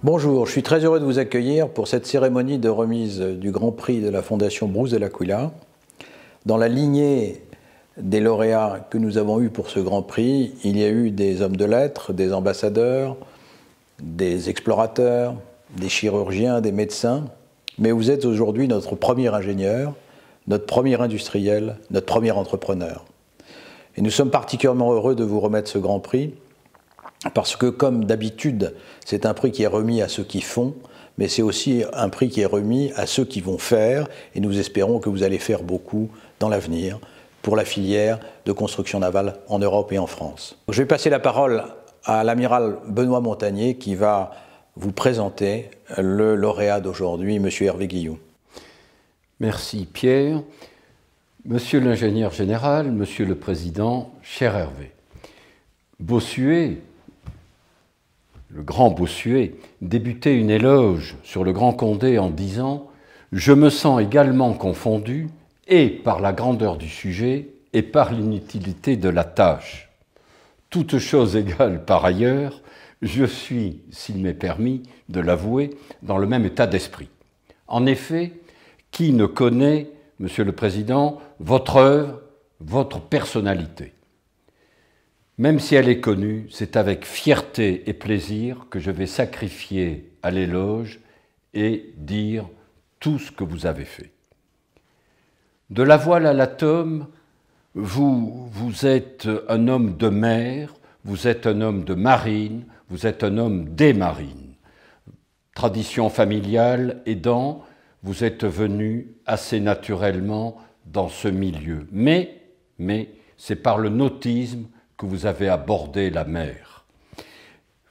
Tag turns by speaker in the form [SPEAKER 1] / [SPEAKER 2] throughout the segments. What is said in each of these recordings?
[SPEAKER 1] Bonjour, je suis très heureux de vous accueillir pour cette cérémonie de remise du Grand Prix de la Fondation Bruce de l'Aquila. Dans la lignée des lauréats que nous avons eus pour ce Grand Prix, il y a eu des hommes de lettres, des ambassadeurs, des explorateurs, des chirurgiens, des médecins, mais vous êtes aujourd'hui notre premier ingénieur, notre premier industriel, notre premier entrepreneur. Et nous sommes particulièrement heureux de vous remettre ce Grand Prix, parce que, comme d'habitude, c'est un prix qui est remis à ceux qui font, mais c'est aussi un prix qui est remis à ceux qui vont faire, et nous espérons que vous allez faire beaucoup dans l'avenir pour la filière de construction navale en Europe et en France. Je vais passer la parole à l'amiral Benoît Montagnier qui va vous présenter le lauréat d'aujourd'hui, M. Hervé Guilloux.
[SPEAKER 2] Merci Pierre. Monsieur l'ingénieur général, Monsieur le Président, cher Hervé, Bossuet, le grand Bossuet, débutait une éloge sur le Grand Condé en disant « Je me sens également confondu et par la grandeur du sujet et par l'inutilité de la tâche. Toutes choses égales par ailleurs, je suis, s'il m'est permis de l'avouer, dans le même état d'esprit. En effet, qui ne connaît, Monsieur le Président, votre œuvre, votre personnalité ? Même si elle est connue, c'est avec fierté et plaisir que je vais sacrifier à l'éloge et dire tout ce que vous avez fait. De la voile à l'atome, vous êtes un homme de mer, vous êtes un homme de marine, vous êtes un homme des marines. Tradition familiale aidant, vous êtes venu assez naturellement dans ce milieu. Mais c'est par le nautisme que vous avez abordé la mer.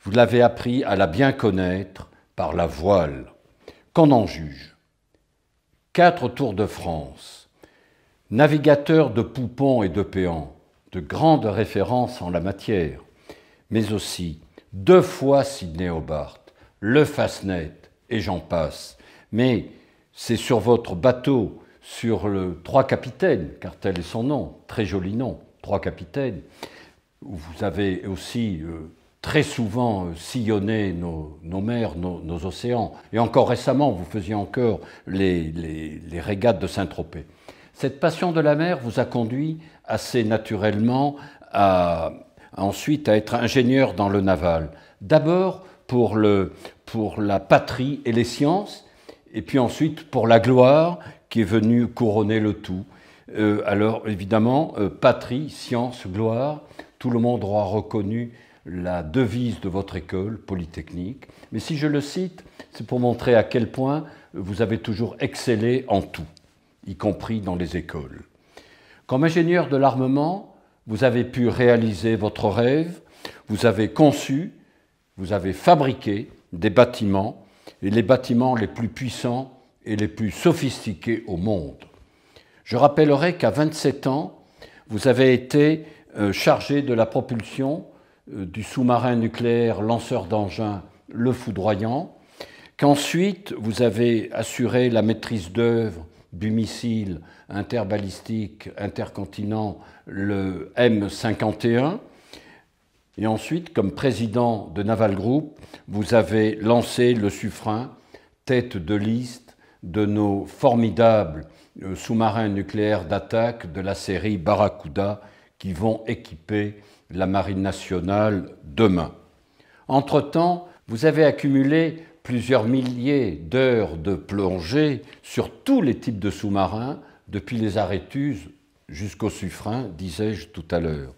[SPEAKER 2] Vous l'avez appris à la bien connaître par la voile. Qu'on en juge. 4 Tours de France, navigateur de poupons et de péans, de grandes références en la matière, mais aussi 2 fois Sydney Hobart, le Fastnet, et j'en passe. Mais c'est sur votre bateau, sur le Trois Capitaines, car tel est son nom, très joli nom, Trois Capitaines, vous avez aussi très souvent sillonné nos mers, nos océans. Et encore récemment, vous faisiez encore les régates de Saint-Tropez. Cette passion de la mer vous a conduit assez naturellement ensuite à être ingénieur dans le naval. D'abord pour la patrie et les sciences, et puis ensuite pour la gloire qui est venue couronner le tout. Alors évidemment, patrie, science, gloire, tout le monde aura reconnu la devise de votre école polytechnique. Mais si je le cite, c'est pour montrer à quel point vous avez toujours excellé en tout, y compris dans les écoles. Comme ingénieur de l'armement, vous avez pu réaliser votre rêve, vous avez conçu, vous avez fabriqué des bâtiments, et les bâtiments les plus puissants et les plus sophistiqués au monde. Je rappellerai qu'à 27 ans, vous avez été chargé de la propulsion du sous-marin nucléaire lanceur d'engins Le Foudroyant, qu'ensuite vous avez assuré la maîtrise d'œuvre du missile interbalistique intercontinent le M51, et ensuite, comme président de Naval Group, vous avez lancé le Suffren, tête de liste de nos formidables sous-marins nucléaires d'attaque de la série Barracuda qui vont équiper la Marine nationale demain. Entre-temps, vous avez accumulé plusieurs milliers d'heures de plongée sur tous les types de sous-marins, depuis les Aréthus jusqu'au Suffren, disais-je tout à l'heure.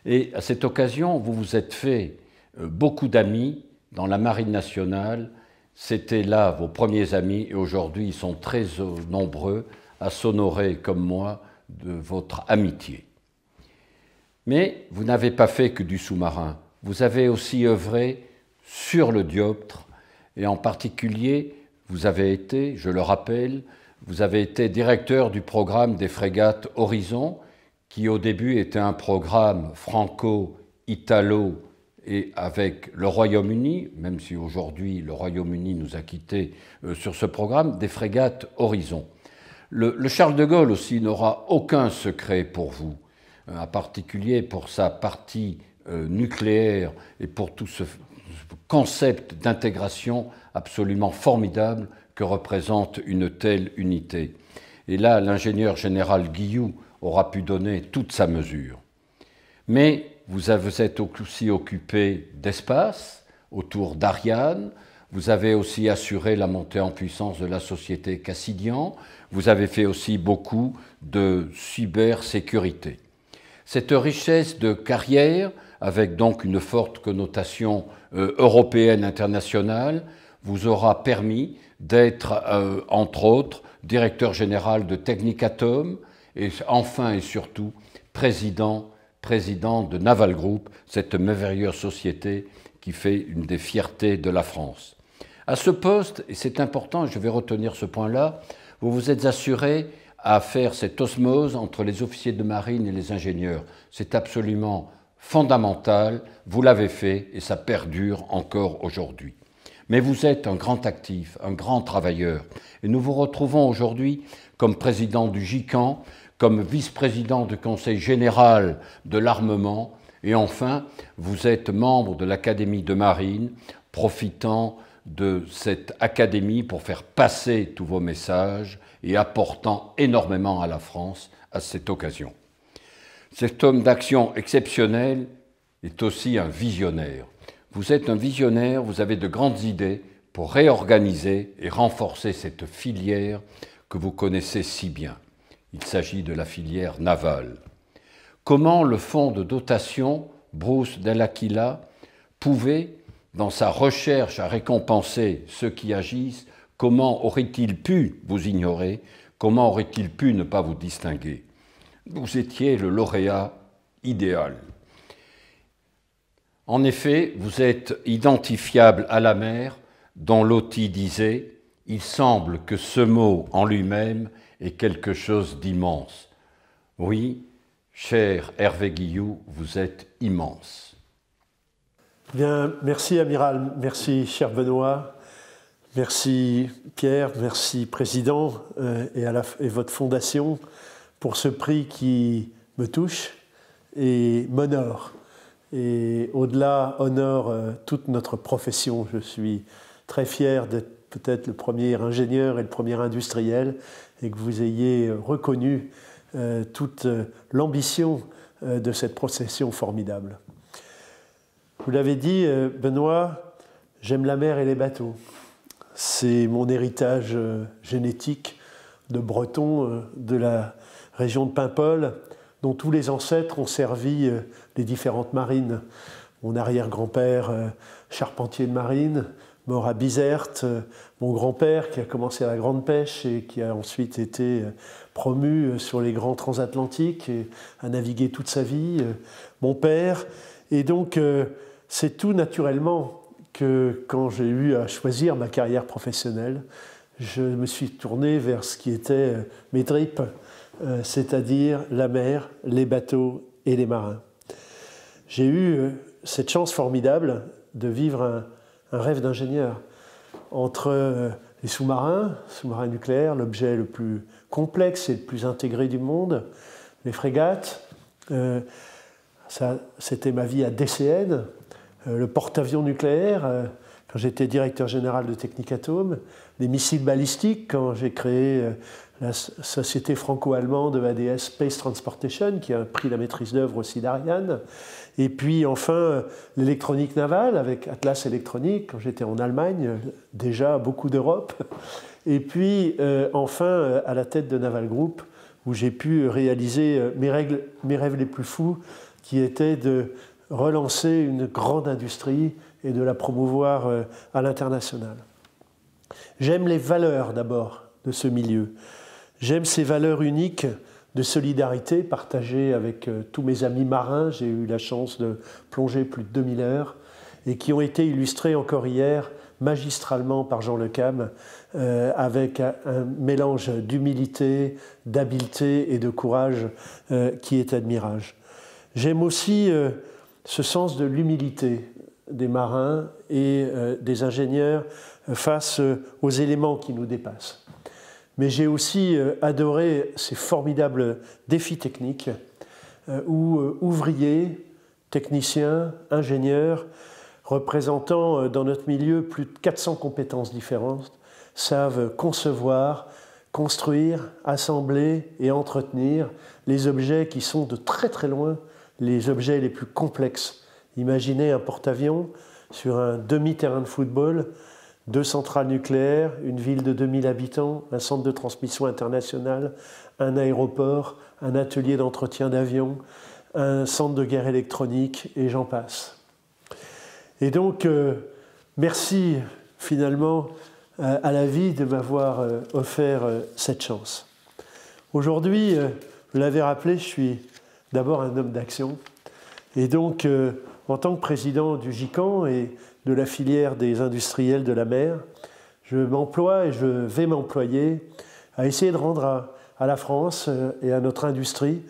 [SPEAKER 2] Et à cette occasion, vous vous êtes fait beaucoup d'amis dans la Marine nationale. C'était là vos premiers amis et aujourd'hui, ils sont très nombreux à s'honorer comme moi de votre amitié. Mais vous n'avez pas fait que du sous-marin. Vous avez aussi œuvré sur le dioptre et en particulier, vous avez été, je le rappelle, vous avez été directeur du programme des frégates Horizon qui au début était un programme franco-italo et avec le Royaume-Uni, même si aujourd'hui le Royaume-Uni nous a quittés sur ce programme, des frégates Horizon. Le Charles de Gaulle aussi n'aura aucun secret pour vous, en particulier pour sa partie nucléaire et pour tout concept d'intégration absolument formidable que représente une telle unité. Et là, l'ingénieur général Guilloux aura pu donner toute sa mesure. Mais vous êtes aussi occupé d'espace autour d'Ariane, vous avez aussi assuré la montée en puissance de la société Cassidian, vous avez fait aussi beaucoup de cybersécurité. Cette richesse de carrière, avec donc une forte connotation européenne internationale, vous aura permis d'être, entre autres, directeur général de Technicatom et enfin et surtout président de Naval Group, cette merveilleuse société qui fait une des fiertés de la France. À ce poste, et c'est important, je vais retenir ce point-là, vous vous êtes assuré à faire cette osmose entre les officiers de marine et les ingénieurs. C'est absolument fondamental, vous l'avez fait et ça perdure encore aujourd'hui. Mais vous êtes un grand actif, un grand travailleur. Et nous vous retrouvons aujourd'hui comme président du GICAN, comme vice-président du Conseil général de l'armement, et enfin, vous êtes membre de l'Académie de marine, profitant de cette académie pour faire passer tous vos messages et apportant énormément à la France à cette occasion. Cet homme d'action exceptionnel est aussi un visionnaire. Vous êtes un visionnaire, vous avez de grandes idées pour réorganiser et renforcer cette filière que vous connaissez si bien. Il s'agit de la filière navale. Comment le fonds de dotation Bruce Del Aquila pouvait, dans sa recherche à récompenser ceux qui agissent, comment aurait-il pu vous ignorer? Comment aurait-il pu ne pas vous distinguer? Vous étiez le lauréat idéal. En effet, vous êtes identifiable à la mer, dont Loti disait « Il semble que ce mot en lui-même est quelque chose d'immense. » Oui, cher Hervé Guilloux, vous êtes immense.
[SPEAKER 3] Bien, merci Amiral, merci cher Benoît, merci Pierre, merci Président et votre fondation pour ce prix qui me touche et m'honore. Et au-delà, honore toute notre profession. Je suis très fier d'être peut-être le premier ingénieur et le premier industriel et que vous ayez reconnu toute l'ambition de cette profession formidable. Vous l'avez dit, Benoît, j'aime la mer et les bateaux. C'est mon héritage génétique de breton de la région de Paimpol, dont tous les ancêtres ont servi les différentes marines. Mon arrière-grand-père, charpentier de marine, mort à Bizerte, mon grand-père qui a commencé à la grande pêche et qui a ensuite été promu sur les grands transatlantiques et a navigué toute sa vie, mon père. Et donc, c'est tout naturellement que quand j'ai eu à choisir ma carrière professionnelle, je me suis tourné vers ce qui était mes tripes, c'est-à-dire la mer, les bateaux et les marins. J'ai eu cette chance formidable de vivre un rêve d'ingénieur entre les sous-marins nucléaires, l'objet le plus complexe et le plus intégré du monde, les frégates, c'était ma vie à DCN, le porte-avions nucléaire, quand j'étais directeur général de Technicatom, les missiles balistiques, quand j'ai créé la société franco-allemande ADS Space Transportation, qui a pris la maîtrise d'œuvre aussi d'Ariane, et puis enfin l'électronique navale avec Atlas Électronique, quand j'étais en Allemagne, déjà beaucoup d'Europe, et puis enfin à la tête de Naval Group, où j'ai pu réaliser mes rêves les plus fous, qui étaient de relancer une grande industrie et de la promouvoir à l'international. J'aime les valeurs d'abord de ce milieu. J'aime ces valeurs uniques de solidarité partagées avec tous mes amis marins. J'ai eu la chance de plonger plus de 2000 heures et qui ont été illustrées encore hier magistralement par Jean Le Cam avec un mélange d'humilité, d'habileté et de courage qui est admirable. J'aime aussi ce sens de l'humilité des marins et des ingénieurs face aux éléments qui nous dépassent. Mais j'ai aussi adoré ces formidables défis techniques où ouvriers, techniciens, ingénieurs représentant dans notre milieu plus de 400 compétences différentes, savent concevoir, construire, assembler et entretenir les objets qui sont de très très loin les objets les plus complexes. Imaginez un porte-avions sur un demi-terrain de football, 2 centrales nucléaires, une ville de 2000 habitants, un centre de transmission international, un aéroport, un atelier d'entretien d'avions, un centre de guerre électronique, et j'en passe. Et donc, merci finalement à la vie de m'avoir offert cette chance. Aujourd'hui, vous l'avez rappelé, je suis d'abord un homme d'action. Et donc, en tant que président du GICAN et de la filière des industriels de la mer, je m'emploie et je vais m'employer à essayer de rendre à la France et à notre industrie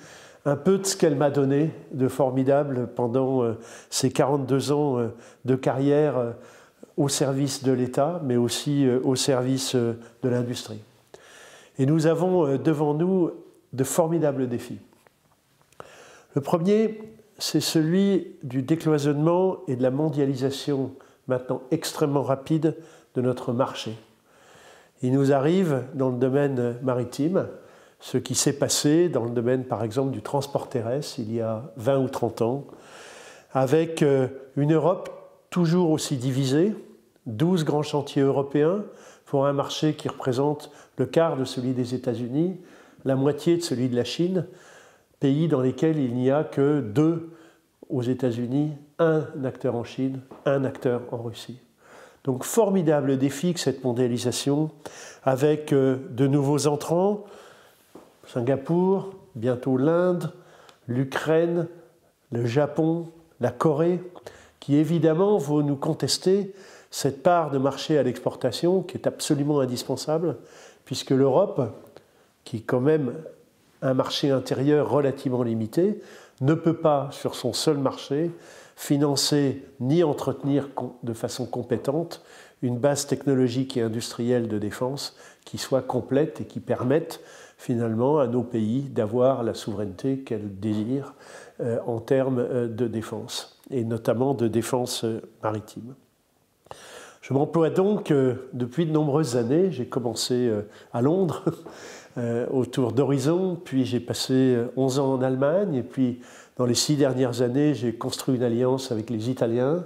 [SPEAKER 3] un peu de ce qu'elle m'a donné de formidable pendant ces 42 ans de carrière au service de l'État, mais aussi au service de l'industrie. Et nous avons devant nous de formidables défis. Le premier, c'est celui du décloisonnement et de la mondialisation maintenant extrêmement rapide de notre marché. Il nous arrive dans le domaine maritime ce qui s'est passé dans le domaine par exemple du transport terrestre il y a 20 ou 30 ans, avec une Europe toujours aussi divisée, 12 grands chantiers européens pour un marché qui représente le quart de celui des États-Unis, la moitié de celui de la Chine, pays dans lesquels il n'y a que 2 aux États-Unis, 1 acteur en Chine, 1 acteur en Russie. Donc formidable défi que cette mondialisation, avec de nouveaux entrants, Singapour, bientôt l'Inde, l'Ukraine, le Japon, la Corée, qui évidemment vont nous contester cette part de marché à l'exportation qui est absolument indispensable, puisque l'Europe, qui est quand même un marché intérieur relativement limité, ne peut pas, sur son seul marché, financer ni entretenir de façon compétente une base technologique et industrielle de défense qui soit complète et qui permette finalement à nos pays d'avoir la souveraineté qu'elles désirent en termes de défense, et notamment de défense maritime. Je m'emploie donc depuis de nombreuses années. J'ai commencé à Londres, autour d'Horizon, puis j'ai passé 11 ans en Allemagne, et puis dans les 6 dernières années, j'ai construit une alliance avec les Italiens,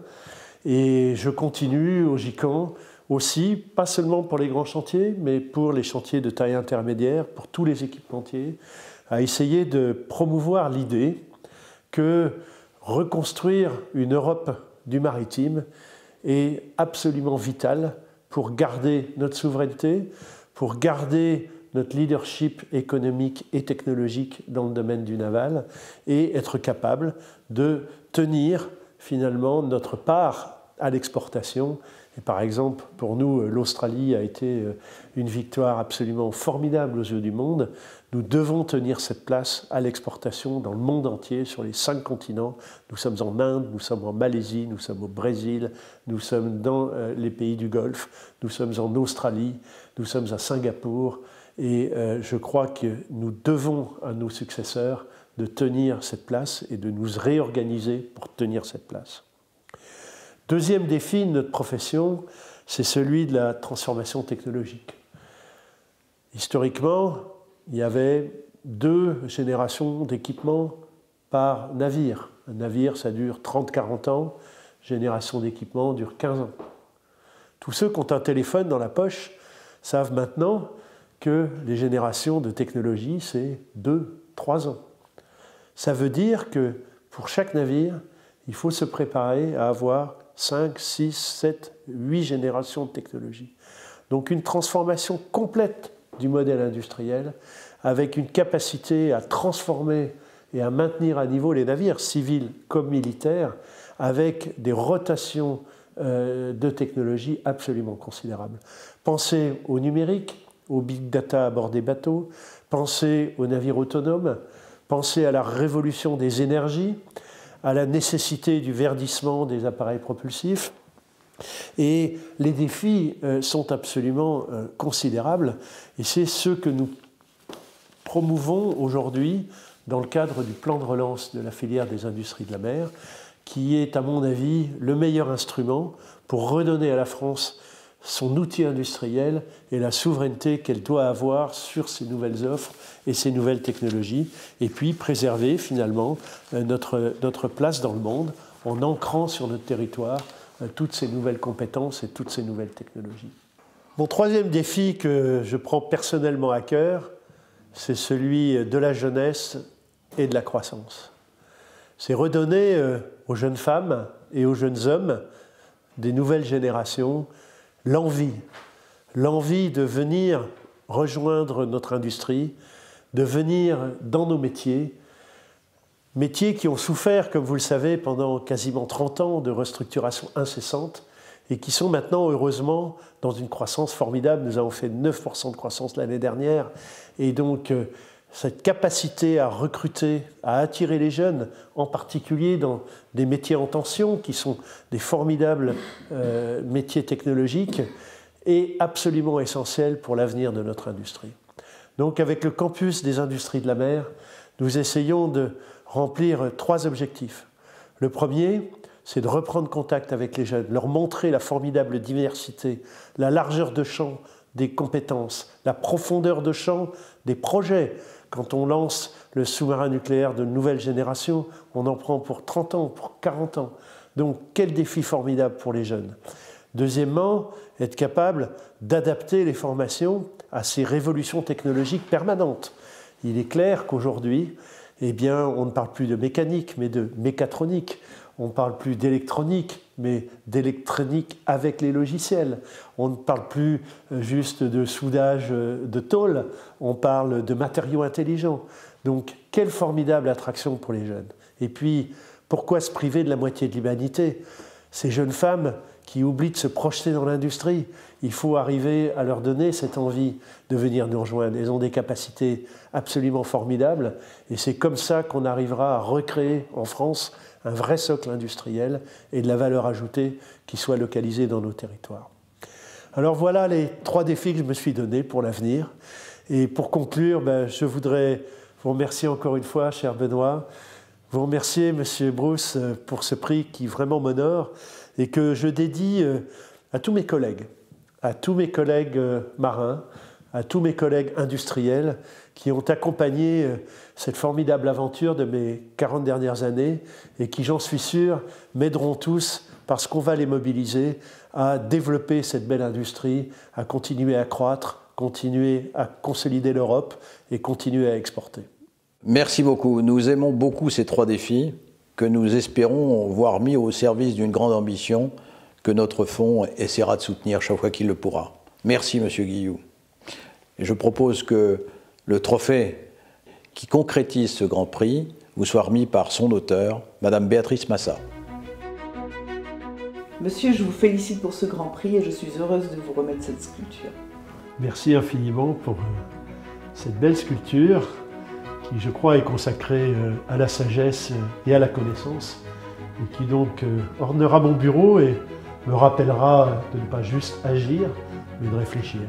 [SPEAKER 3] et je continue au GICAN aussi, pas seulement pour les grands chantiers, mais pour les chantiers de taille intermédiaire, pour tous les équipementiers, à essayer de promouvoir l'idée que reconstruire une Europe du maritime est absolument vital pour garder notre souveraineté, pour garder notre leadership économique et technologique dans le domaine du naval, et être capable de tenir finalement notre part à l'exportation. Et par exemple, pour nous, l'Australie a été une victoire absolument formidable aux yeux du monde. Nous devons tenir cette place à l'exportation dans le monde entier, sur les 5 continents. Nous sommes en Inde, nous sommes en Malaisie, nous sommes au Brésil, nous sommes dans les pays du Golfe, nous sommes en Australie, nous sommes à Singapour. Et je crois que nous devons à nos successeurs de tenir cette place et de nous réorganiser pour tenir cette place. Deuxième défi de notre profession, c'est celui de la transformation technologique. Historiquement, il y avait 2 générations d'équipements par navire. Un navire, ça dure 30-40 ans, génération d'équipement dure 15 ans. Tous ceux qui ont un téléphone dans la poche savent maintenant que les générations de technologie, c'est 2-3 ans. Ça veut dire que pour chaque navire, il faut se préparer à avoir 5, 6, 7, 8 générations de technologie. Donc une transformation complète du modèle industriel, avec une capacité à transformer et à maintenir à niveau les navires civils comme militaires, avec des rotations de technologie absolument considérables. Pensez au numérique, au big data à bord des bateaux, pensez aux navires autonomes, pensez à la révolution des énergies, à la nécessité du verdissement des appareils propulsifs. Et les défis sont absolument considérables, et c'est ce que nous promouvons aujourd'hui dans le cadre du plan de relance de la filière des industries de la mer, qui est, à mon avis, le meilleur instrument pour redonner à la France son outil industriel et la souveraineté qu'elle doit avoir sur ces nouvelles offres et ces nouvelles technologies, et puis préserver finalement notre place dans le monde en ancrant sur notre territoire toutes ces nouvelles compétences et toutes ces nouvelles technologies. Mon troisième défi que je prends personnellement à cœur, c'est celui de la jeunesse et de la croissance. C'est redonner aux jeunes femmes et aux jeunes hommes des nouvelles générations l'envie de venir rejoindre notre industrie, de venir dans nos métiers qui ont souffert, comme vous le savez, pendant quasiment 30 ans de restructuration incessante et qui sont maintenant, heureusement, dans une croissance formidable. Nous avons fait 9% de croissance l'année dernière. Et donc, cette capacité à recruter, à attirer les jeunes, en particulier dans des métiers en tension, qui sont des formidables métiers technologiques, est absolument essentielle pour l'avenir de notre industrie. Donc, avec le campus des industries de la mer, nous essayons de remplir 3 objectifs. Le premier, c'est de reprendre contact avec les jeunes, leur montrer la formidable diversité, la largeur de champ des compétences, la profondeur de champ des projets. Quand on lance le sous-marin nucléaire de nouvelle génération, on en prend pour 30 ans, pour 40 ans. Donc, quel défi formidable pour les jeunes. Deuxièmement, être capable d'adapter les formations à ces révolutions technologiques permanentes. Il est clair qu'aujourd'hui, eh bien, on ne parle plus de mécanique, mais de mécatronique. On ne parle plus d'électronique, mais d'électronique avec les logiciels. On ne parle plus juste de soudage de tôle, on parle de matériaux intelligents. Donc, quelle formidable attraction pour les jeunes. Et puis, pourquoi se priver de la moitié de l'humanité? Ces jeunes femmes qui oublient de se projeter dans l'industrie, il faut arriver à leur donner cette envie de venir nous rejoindre. Elles ont des capacités absolument formidables et c'est comme ça qu'on arrivera à recréer en France un vrai socle industriel et de la valeur ajoutée qui soit localisée dans nos territoires. Alors voilà les 3 défis que je me suis donnés pour l'avenir. Et pour conclure, je voudrais vous remercier encore une fois, cher Benoît, vous remercier, Monsieur Bruce, pour ce prix qui vraiment m'honore et que je dédie à tous mes collègues marins, à tous mes collègues industriels qui ont accompagné cette formidable aventure de mes 40 dernières années et qui, j'en suis sûr, m'aideront tous parce qu'on va les mobiliser à développer cette belle industrie, à continuer à croître, continuer à consolider l'Europe et continuer à exporter.
[SPEAKER 1] Merci beaucoup. Nous aimons beaucoup ces 3 défis que nous espérons voir mis au service d'une grande ambition que notre fonds essaiera de soutenir chaque fois qu'il le pourra. Merci, Monsieur Guilloux. Et je propose que le trophée qui concrétise ce grand prix vous soit remis par son auteur, Madame Béatrice Massa.
[SPEAKER 4] Monsieur, je vous félicite pour ce grand prix et je suis heureuse de vous remettre cette sculpture.
[SPEAKER 3] Merci infiniment pour cette belle sculpture qui, je crois, est consacrée à la sagesse et à la connaissance et qui donc ornera mon bureau et me rappellera de ne pas juste agir, mais de réfléchir.